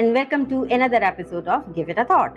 and welcome to another episode of Give It a Thought.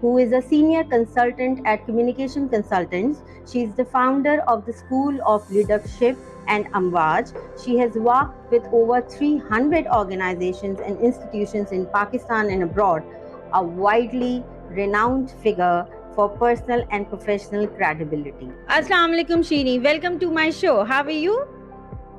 who is a senior consultant at Communication Consultants. She is the founder of the School of Leadership and Amwaj. She has worked with over 300 organizations and institutions in Pakistan and abroad, a widely renowned figure for personal and professional credibility. Assalamu alaikum Sheeni, welcome to my show. How are you?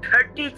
30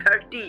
30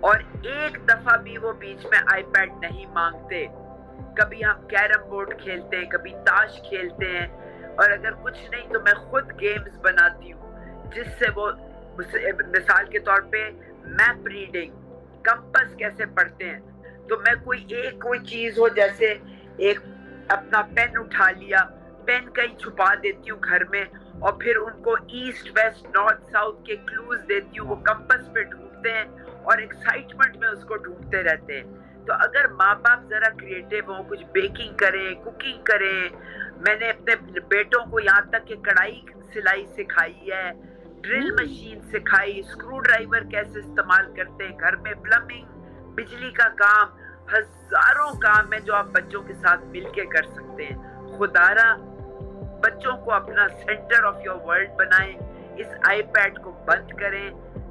اور ایک دفعہ بھی وہ بیچ میں آئی paid نہیں مانگتے. کبھی ہم کیرم بورڈ کھیلتے ہیں, کبھی تاش کھیلتے ہیں, اور اگر کچھ نہیں تو میں خود گیمز بناتی ہوں جس سے وہ, مثال کے طور پہ میپ ریڈنگ, کمپس کیسے پڑھتے ہیں, تو میں کوئی چیز ہو, جیسے ایک اپنا پین اٹھا لیا, پین کہیں چھپا دیتی ہوں گھر میں, اور پھر ان کو ایسٹ ویسٹ نارتھ ساؤتھ کے کلوز دیتی ہوں, وہ کمپس پہ ڈھونڈتے ہیں اور ایکسائٹمنٹ میں اس کو ڈھونڈتے رہتے ہیں. تو اگر ماں باپ ذرا کریٹیو ہوں, کچھ بیکنگ کریں, کوکنگ کریں. میں نے اپنے بیٹوں کو یہاں تک کہ کڑھائی سلائی سکھائی ہے, ڈرل مشین سکھائی, اسکرو ڈرائیور کیسے استعمال کرتے ہیں گھر میں, پلمبنگ, بجلی کا کام, ہزاروں کام ہے جو آپ بچوں کے ساتھ مل کے کر سکتے ہیں. خدارا بچوں کو اپنا سینٹر آف یور ورلڈ بنائیں, اس آئی پیڈ کو بند کریں.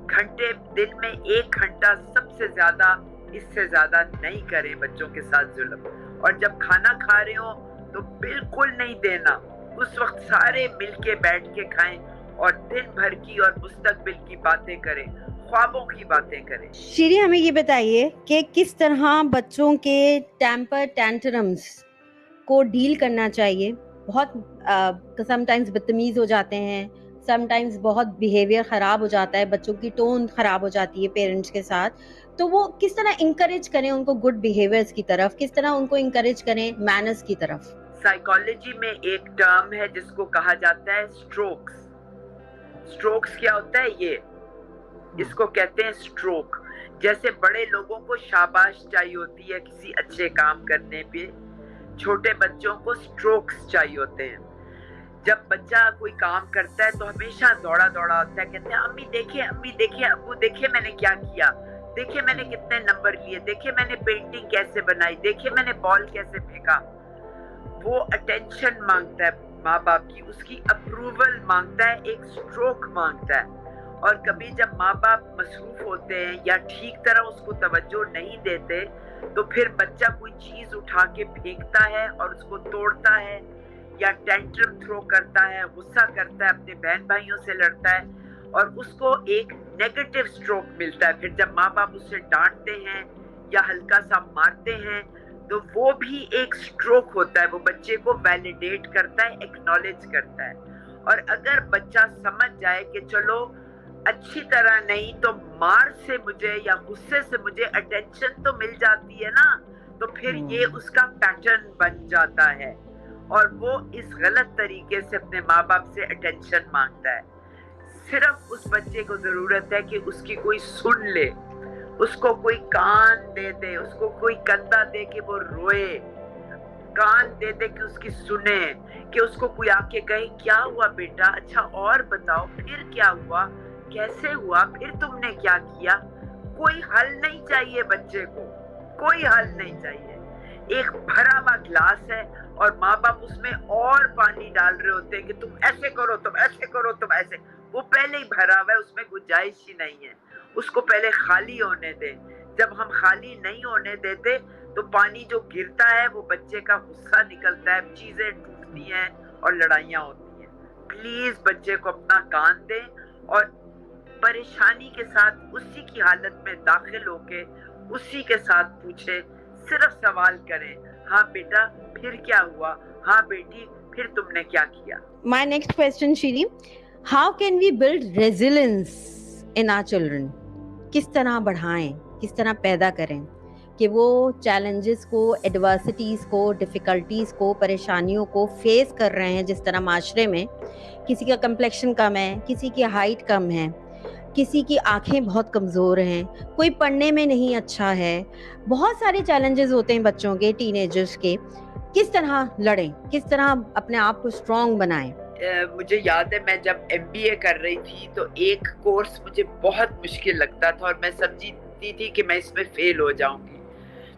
گھنٹے دن میں 1 گھنٹہ سب سے زیادہ, اس سے زیادہ نہیں کریں بچوں کے ساتھ ظلم. اور جب کھانا کھا رہے ہو تو بالکل نہیں دینا, اس وقت سارے مل کے بیٹھ کے کھائیں اور دن بھر کی اور مستقبل کی باتیں کریں, خوابوں کی باتیں کریں. شیری ہمیں یہ بتائیے کہ کس طرح بچوں کے ٹیمپر ٹینٹرمز کو ڈیل کرنا چاہیے. بہت سم ٹائمز بدتمیز ہو جاتے ہیں, سم ٹائمز بہت بیہیویئر خراب ہو جاتا ہے, بچوں کی ٹون خراب ہو جاتی ہے پیرنٹس کے ساتھ, تو وہ کس طرح انکریج کریں ان کو گڈ بیہیویئرز کی طرف, کس طرح ان کو انکریج کریں مینرز کی طرف. سائیکالوجی میں ایک ٹرم ہے جس کو کہا جاتا ہے سٹروکس. سٹروکس کیا ہوتا ہے؟ یہ اس کو کہتے ہیں سٹروک. جیسے بڑے لوگوں کو شاباش چاہیے ہوتی ہے کسی اچھے کام کرنے پہ, چھوٹے بچوں کو سٹروکس چاہیے ہوتے ہیں. جب بچہ کوئی کام کرتا ہے تو ہمیشہ دوڑا دوڑا ہوتا ہے, کہتے ہیں امی دیکھیں, امی دیکھیں, ابو دیکھیں میں نے کیا کیا, دیکھیں میں نے کتنے نمبر لیے, دیکھیں میں نے پینٹنگ کیسے بنائی, دیکھیں میں نے بال کیسے پھینکا. وہ اٹینشن مانگتا ہے ماں باپ کی, اس کی اپروول مانگتا ہے, ایک سٹروک مانگتا ہے. اور کبھی جب ماں باپ مصروف ہوتے ہیں یا ٹھیک طرح اس کو توجہ نہیں دیتے تو پھر بچہ کوئی چیز اٹھا کے پھینکتا ہے اور اس کو توڑتا ہے, یا ٹینٹرم تھرو کرتا ہے, غصہ کرتا ہے, اپنے بہن بھائیوں سے لڑتا ہے, اور اس کو ایک نیگیٹو سٹروک ملتا ہے. پھر جب ماں باپ اسے ڈانٹتے ہیں یا ہلکا سا مارتے ہیں تو وہ بھی ایک سٹروک ہوتا ہے, وہ بچے کو ویلیڈیٹ کرتا ہے, ایکنالج کرتا ہے. اور اگر بچہ سمجھ جائے کہ چلو اچھی طرح نہیں تو مار سے مجھے یا غصے سے مجھے اٹینشن تو مل جاتی ہے نا, تو پھر یہ اس کا پیٹرن بن جاتا ہے اور وہ اس غلط طریقے سے اپنے ماں باپ سے اٹینشن مانگتا ہے. صرف اس بچے کو ضرورت ہے کہ اس کی کوئی سن لے, اس کو کوئی کان دے دے, اس کو کوئی کندھا دے کہ وہ روئے, کان دے دے کہ اس کی سنے, کہ اس کو کوئی آ کے کہے کیا ہوا بیٹا, اچھا اور بتاؤ پھر کیا ہوا, کیسے ہوا, پھر تم نے کیا کیا. کوئی حل نہیں چاہیے بچے کو, کوئی حل نہیں چاہیے. ایک بھرا ہوا گلاس ہے اور ماں باپ اس میں اور پانی ڈال رہے ہوتے ہیں کہ تم ایسے کرو, تم ایسے کرو, تم ایسے. وہ پہلے ہی بھرا ہوا ہے, اس میں گنجائش ہی نہیں ہے, اس کو پہلے خالی ہونے دیں. جب ہم خالی نہیں ہونے دیتے تو پانی جو گرتا ہے وہ بچے کا غصہ نکلتا ہے, چیزیں ٹوٹتی ہیں اور لڑائیاں ہوتی ہیں. پلیز بچے کو اپنا کان دیں اور پریشانی کے ساتھ اسی کی حالت میں داخل ہو کے اسی کے ساتھ پوچھے, صرف سوال کریں, ہاں بیٹا پھر کیا ہوا, ہاں بیٹی پھر تم نے کیا کیا. My next question, Shiri, how can we build resilience in our children? کس طرح بڑھائیں, کس طرح پیدا کریں کہ وہ چیلنجز کو, ایڈورسٹیز کو, ڈیفیکلٹیز کو, پریشانیوں کو فیس کر رہے ہیں. جس طرح معاشرے میں کسی کا کمپلیکشن کم ہے, کسی کی ہائٹ کم ہے, کسی کی آنکھیں بہت کمزور ہیں, کوئی پڑھنے میں نہیں اچھا ہے, بہت سارے چیلنجز ہوتے ہیں بچوں کے, ٹین ایجرز کے. کس طرح لڑیں, کس طرح اپنے آپ کو اسٹرانگ بنائیں؟ مجھے یاد ہے میں جب MBA کر رہی تھی تو ایک کورس مجھے بہت مشکل لگتا تھا اور میں سمجھتی تھی کہ میں اس میں فیل ہو جاؤں گی.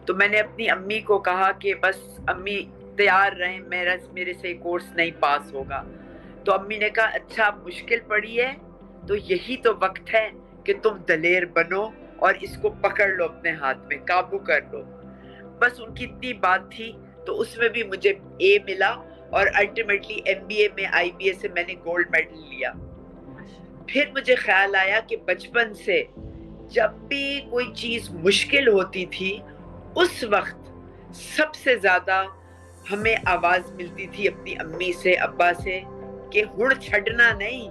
تو میں نے اپنی امی کو کہا کہ بس امی تیار رہیں, میرے سے کورس نہیں پاس ہوگا. تو امی نے کہا اچھا مشکل پڑی ہے تو یہی تو وقت ہے کہ تم دلیر بنو اور اس کو پکڑ لو, اپنے ہاتھ میں قابو کر لو. بس ان کی اتنی بات تھی تو اس میں بھی مجھے A ملا اور الٹیمیٹلی MBA میں IBA سے میں نے گولڈ میڈل لیا. پھر مجھے خیال آیا کہ بچپن سے جب بھی کوئی چیز مشکل ہوتی تھی اس وقت سب سے زیادہ ہمیں آواز ملتی تھی اپنی امی سے ابا سے کہ ہڑ چھڑنا نہیں،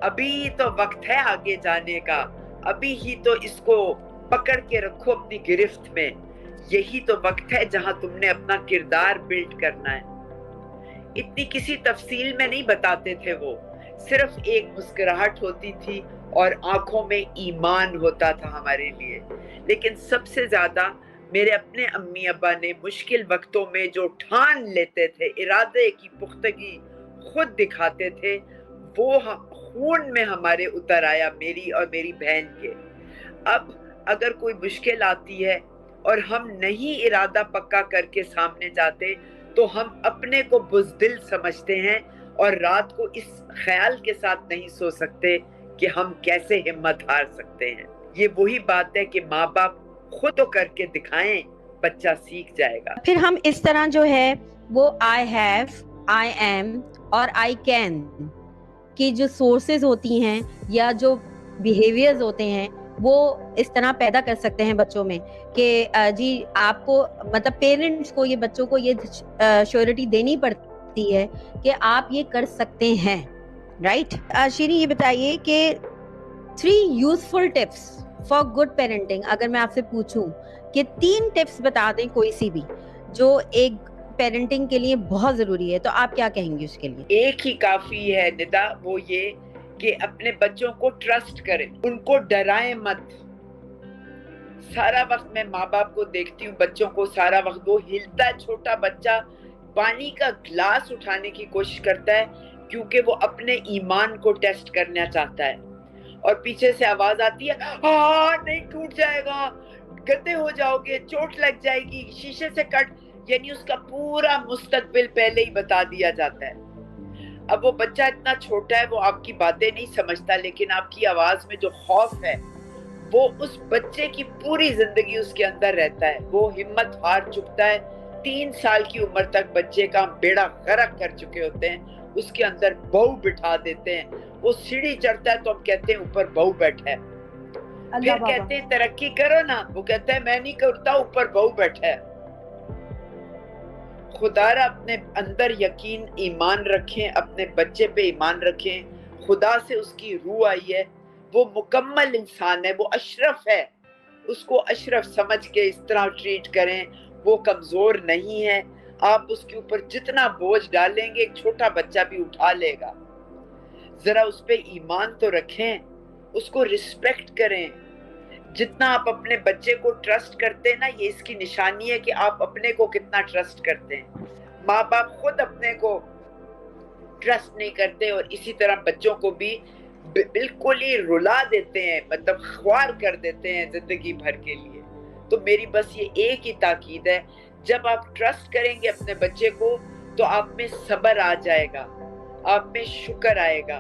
ابھی تو وقت ہے آگے جانے کا، ابھی ہی تو اس کو پکڑ کے رکھو اپنی گرفت میں، یہی تو وقت ہے جہاں تم نے اپنا کردار بلڈ کرنا ہے۔ اتنی کسی تفصیل میں نہیں بتاتے تھے وہ، صرف ایک مسکراہٹ ہوتی تھی اور آنکھوں میں ایمان ہوتا تھا ہمارے لیے۔ لیکن سب سے زیادہ میرے اپنے امی ابا نے مشکل وقتوں میں جو ٹھان لیتے تھے، ارادے کی پختگی خود دکھاتے تھے، وہ خون میں ہمارے اتر آیا، میری اور میری بہن کے۔ اب اگر کوئی مشکل آتی ہے اور ہم نہیں ارادہ پکا کر کے سامنے جاتے تو ہم اپنے کو بزدل سمجھتے ہیں اور رات کو اس خیال کے ساتھ نہیں سو سکتے کہ ہم کیسے ہمت ہار سکتے ہیں۔ یہ وہی بات ہے کہ ماں باپ خود تو کر کے دکھائیں، بچہ سیکھ جائے گا۔ پھر ہم اس طرح جو ہے وہ I have, I am اور I can کی جو سورسز ہوتی ہیں یا جو بیہیویئرز ہوتے ہیں وہ اس طرح پیدا کر سکتے ہیں بچوں میں کہ جی آپ کو مطلب پیرنٹس کو یہ بچوں کو یہ شیورٹی دینی پڑتی ہے کہ آپ یہ کر سکتے ہیں، رائٹ؟ شیریں یہ بتائیے کہ 3 useful tips for good parenting, اگر میں آپ سے پوچھوں کہ 3 ٹپس بتا دیں کوئی سی بھی جو ایک پیرنٹنگ کے لیے بہت ضروری ہے، تو آپ کیا کہیں گے اس کے لیے؟ ایک ہی کافی ہے ندا، وہ یہ کہ اپنے بچوں کو ٹرسٹ کریں، ان کو ڈرائیں مت۔ سارا وقت میں ماں باپ کو دیکھتی ہوں، بچوں کو سارا وقت وہ ہلتا ہے، چھوٹا بچہ پانی کا گلاس اٹھانے کی کوشش کرتا ہے کیونکہ وہ اپنے ایمان کو ٹیسٹ کرنا چاہتا ہے، اور پیچھے سے آواز آتی ہے ہاں نہیں ٹوٹ جائے گا، گدے ہو جاؤ گے، چوٹ لگ جائے گی، شیشے سے کٹ، یعنی اس کا پورا مستقبل پہلے ہی بتا دیا جاتا ہے۔ اب وہ بچہ اتنا چھوٹا ہے، وہ آپ کی باتیں نہیں سمجھتا، لیکن آپ کی آواز میں جو خوف ہے وہ اس بچے کی پوری زندگی اس کے اندر رہتا ہے، وہ ہمت ہار چکتا ہے۔ 3 سال کی عمر تک بچے کا بیڑا غرق کر چکے ہوتے ہیں، اس کے اندر بہو بٹھا دیتے ہیں، وہ سیڑھی چڑھتا ہے تو ہم کہتے ہیں اوپر بہو بیٹھا ہے، پھر کہتے ہیں ترقی کرو نا، وہ کہتا ہے میں نہیں کرتا، اوپر بہو بیٹھا ہے۔ خدا را اپنے اندر یقین ایمان رکھیں، اپنے بچے پہ ایمان رکھیں، خدا سے اس کی روح آئی ہے، وہ مکمل انسان ہے، وہ اشرف ہے، اس کو اشرف سمجھ کے اس طرح ٹریٹ کریں، وہ کمزور نہیں ہے، آپ اس کے اوپر جتنا بوجھ ڈالیں گے ایک چھوٹا بچہ بھی اٹھا لے گا۔ ذرا اس پہ ایمان تو رکھیں، اس کو رسپیکٹ کریں، جتنا آپ اپنے بچے کو ٹرسٹ کرتے ہیں نا، یہ اس کی نشانی ہے کہ آپ اپنے کو کتنا ٹرسٹ کرتے ہیں۔ ماں باپ خود اپنے کو ٹرسٹ نہیں کرتے اور اسی طرح بچوں کو بھی بالکل ہی رلا دیتے ہیں، مطلب خوار کر دیتے ہیں زندگی بھر کے لیے۔ تو میری بس یہ ایک ہی تاکید ہے، جب آپ ٹرسٹ کریں گے اپنے بچے کو تو آپ میں صبر آ جائے گا، آپ میں شکر آئے گا،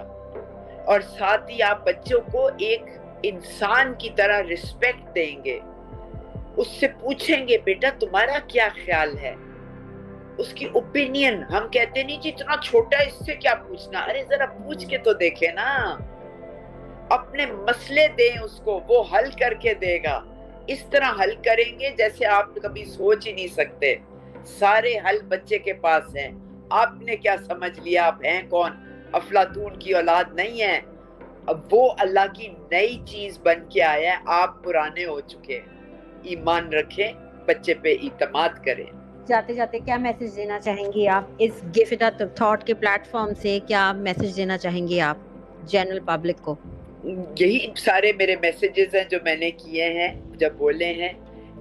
اور ساتھ ہی آپ بچوں کو ایک انسان کی طرح رسپیکٹ دیں گے، اس سے پوچھیں گے بیٹا تمہارا کیا خیال ہے، اس کی اوپینین۔ ہم کہتے نہیں جی اتنا چھوٹا ہے اس سے کیا پوچھنا، ارے ذرا پوچھ کے تو دیکھے نا، اپنے مسئلے دیں اس کو، وہ حل کر کے دے گا، اس طرح حل کریں گے جیسے آپ کبھی سوچ ہی نہیں سکتے۔ سارے حل بچے کے پاس ہیں، آپ نے کیا سمجھ لیا آپ ہیں کون، افلاطون کی اولاد نہیں ہیں، اب وہ اللہ کی نئی چیز بن کے آیا ہے، آپ پرانے ہو چکے ہیں۔ ایمان رکھیں، بچے پہ اعتماد کریں۔ جاتے جاتے کیا میسج دینا چاہیں گی آپ اس گیو اٹ اے تھاٹ کے پلیٹ فارم سے، کیا میسج دینا چاہیں گی آپ جنرل پبلک کو؟ یہی سارے میرے میسیجز ہیں جو میں نے کیے ہیں، جب بولے ہیں،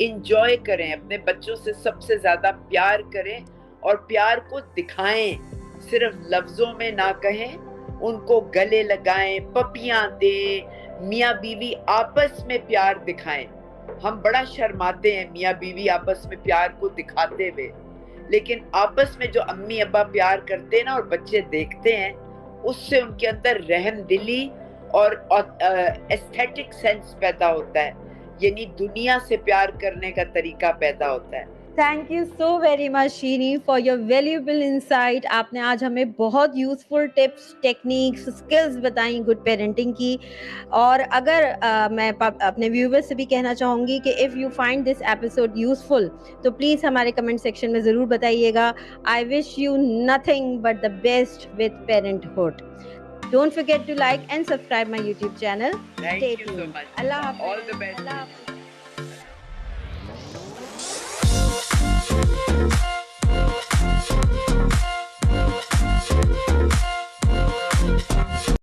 انجوائے کریں، اپنے بچوں سے سب سے زیادہ پیار کریں اور پیار کو دکھائیں، صرف لفظوں میں نہ کہیں، ان کو گلے لگائیں، پپیاں دیں، میاں بیوی آپس میں پیار دکھائیں۔ ہم بڑا شرماتے ہیں میاں بیوی آپس میں پیار کو دکھاتے ہوئے، لیکن آپس میں جو امی ابا پیار کرتے ہیں نا اور بچے دیکھتے ہیں، اس سے ان کے اندر رحم دلی اور ایستھیٹک سینس پیدا ہوتا ہے، یعنی دنیا سے پیار کرنے کا طریقہ پیدا ہوتا ہے۔ Thank you so very much شیریں فار یور ویلیوبل انسائٹ. آپ نے آج ہمیں بہت یوزفل ٹپس، ٹیکنیکس، اسکلز بتائیں گڈ پیرنٹنگ کی. اور اگر میں اپنے ویورز سے بھی کہنا چاہوں گی کہ if you find this episode useful تو پلیز ہمارے کمنٹ سیکشن میں ضرور بتائیے گا. I wish you nothing but the best with parenthood. Don't forget to like and subscribe my YouTube channel. Stay Thank you so tuned. much. Allah Hafiz. All the best. Allah Hafiz.